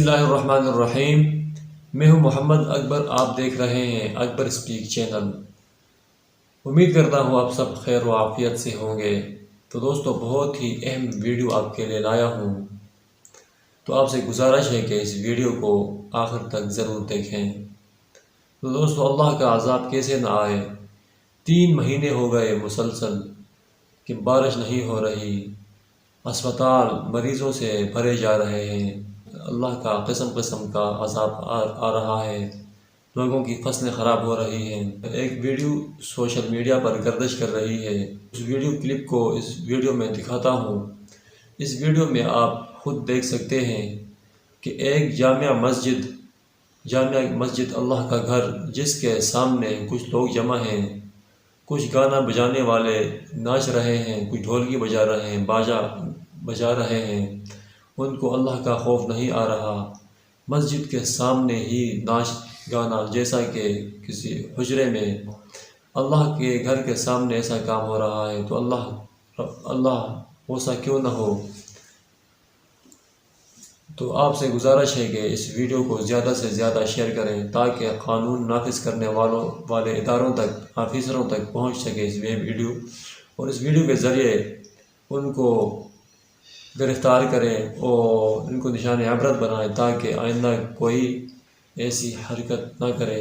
اللہ الرحمن الرحیم۔ میں ہوں محمد اکبر، آپ دیکھ رہے ہیں اکبر اسپیک چینل۔ امید کرتا ہوں آپ سب خیر و عافیت سے ہوں گے۔ تو دوستو، بہت ہی اہم ویڈیو آپ کے لیے لایا ہوں، تو آپ سے گزارش ہے کہ اس ویڈیو کو آخر تک ضرور دیکھیں۔ تو دوستو، اللہ کا عذاب کیسے نہ آئے؟ 3 مہینے ہو گئے مسلسل کہ بارش نہیں ہو رہی، اسپتال مریضوں سے بھرے جا رہے ہیں، اللہ کا قسم قسم کا عذاب آ رہا ہے، لوگوں کی فصلیں خراب ہو رہی ہیں۔ ایک ویڈیو سوشل میڈیا پر گردش کر رہی ہے، اس ویڈیو کلپ کو اس ویڈیو میں دکھاتا ہوں۔ اس ویڈیو میں آپ خود دیکھ سکتے ہیں کہ ایک جامع مسجد اللہ کا گھر، جس کے سامنے کچھ لوگ جمع ہیں، کچھ گانا بجانے والے ناچ رہے ہیں، کچھ ڈھولکی بجا رہے ہیں، باجا بجا رہے ہیں، ان کو اللہ کا خوف نہیں آ رہا۔ مسجد کے سامنے ہی ناچ گانا، جیسا کہ کسی حجرے میں اللہ کے گھر کے سامنے ایسا کام ہو رہا ہے، تو اللہ ایسا کیوں نہ ہو؟ تو آپ سے گزارش ہے کہ اس ویڈیو کو زیادہ سے زیادہ شیئر کریں، تاکہ قانون نافذ کرنے والے اداروں تک، آفیسروں تک پہنچ سکے اس ویڈیو، اور اس ویڈیو کے ذریعے ان کو گرفتار کریں اور ان کو نشان عبرت بنائیں، تاکہ آئندہ کوئی ایسی حرکت نہ کرے۔